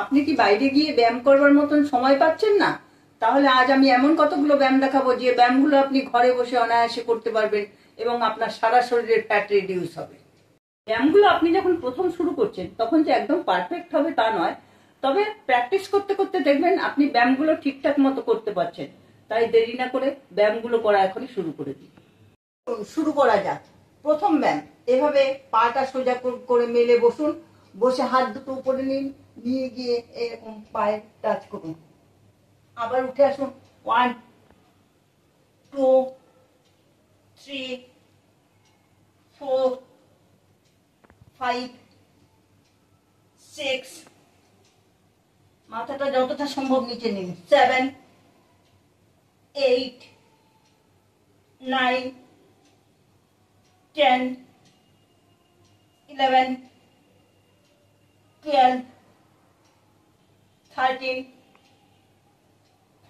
আপনি কি বাইরে গিয়ে ব্যায়াম করবার মতন সময় পাচ্ছেন না? তাহলে আজ আমি এমন কতগুলো ব্যায়াম দেখাবো যে ব্যায়ামগুলো আপনি ঘরে বসে অনায়াসে করতে পারবেন এবং আপনার সারা শরীরের ফ্যাট রিডিউস হবে। ব্যায়ামগুলো আপনি যখন প্রথম শুরু করছেন তখন যে একদম পারফেক্ট হবে তা নয়, তবে প্র্যাকটিস করতে করতে দেখবেন আপনি ব্যায়ামগুলো ঠিকঠাক মতো করতে পারছেন। তাই দেরি না করে ব্যায়ামগুলো করা এখনই শুরু করে দিন। শুরু করা যাক। প্রথম ব্যায়াম, এভাবে পাটা সোজা করে মেলে বসুন। বসে হাত দুটো উপরে নিন, নিয়ে গিয়ে এরকম পায়ে টাচ করুন। আবার উঠে আসুন। 1 2 3 4 5 6, মাথাটা যতটা সম্ভব নিচে নিন। 7 8 9 10 11 12 13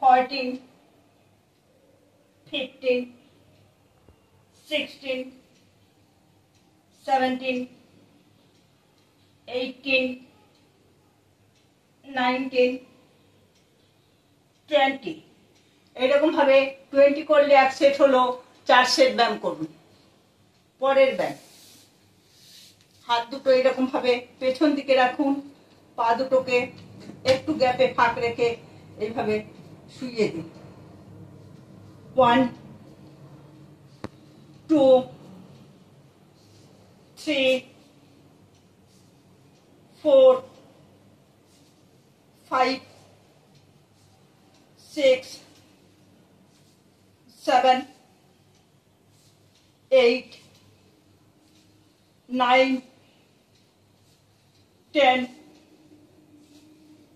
14 15 16 17 18 19 20। এরকম ভাবে 20 করলে এক সেট হলো, 4 সেট ব্যায়াম করুন। পরের ব্যায়াম, হাত দুটো এরকম ভাবে পেছন দিকে রাখুন, পা দুটোকে একটু গ্যাপে ফাঁক রেখে এইভাবে শুইয়ে দিন। 1 2 3 4 5 6 7 8 9 10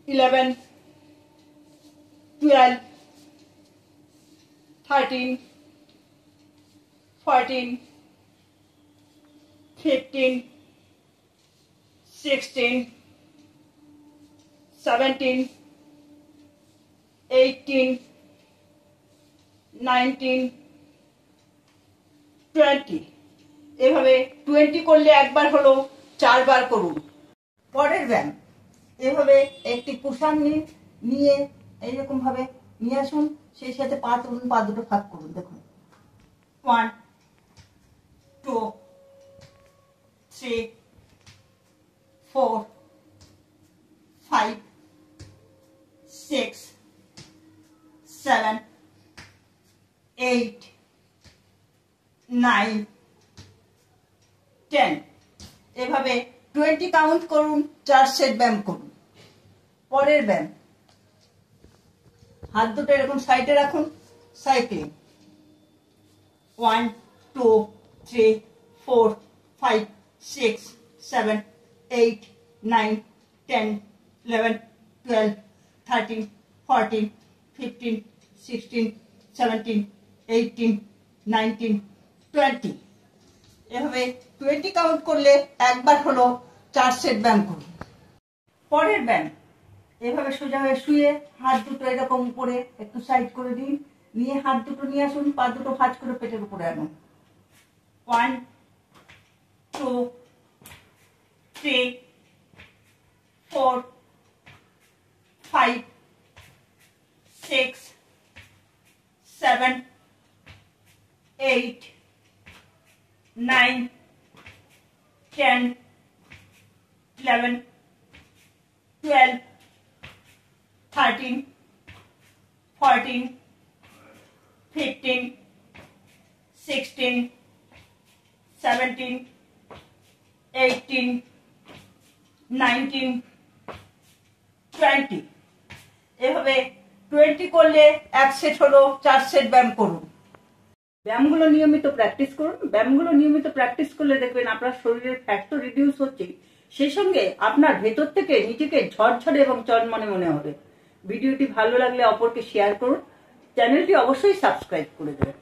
11 12 13 14 15 16 17 18 19 20। এভাবে 20 করলে একবার হলো, 4 বার করুন। পরের ব্যায়াম, এভাবে একটি কুশন নিন, নিয়ে এইরকম ভাবে নিয়ে আসুন, সেই সাথে পা তুলুন, পা দুটো ফাঁক করুন। দেখুন 1 2 3 4 5 6 7 8 9 10। এভাবে 20 কাউন্ট করুন, 4 সেট ব্যায়াম করুন। পরের ব্যায়াম, হাত দুটো এরকম সাইডে রাখুন, সাইক্লিং। 1 2 3 4 5 6 7 8 9 10 11 12 13 14 15 16 17 18 19 20। এভাবে 20 কাউন্ট করলে একবার হলো, 4 সেট ব্যায়াম করুন। পরের ব্যায়াম, এভাবে সোজা হয়ে শুয়ে হাত দুটো এরকম উপরে একটু সাইড করে দিন, নিয়ে হাত দুটো নিয়ে আসুন, পা দুটো ভাঁজ করে পেটের উপরে আনুন। 1 2 3 4 5 6 7 8 9 10 11 12 13 14 15 16 17 18 19 20। এভাবে 20 করলে এক সেট হলো, 4 সেট ব্যায়াম করুন। ব্যায়ামগুলো নিয়মিত প্র্যাকটিস করুন। ব্যায়ামগুলো নিয়মিত প্র্যাকটিস করলে দেখবেন আপনার শরীরের ফ্যাট তো রিডিউস হচ্ছে, সেই সঙ্গে আপনার ভেতর থেকে নিজেকে ঝরঝরে এবং চনমনে মনে হবে। ভিডিওটি ভালো লাগলে অপরকে শেয়ার করুন, চ্যানেলটি অবশ্যই সাবস্ক্রাইব করে দেবেন।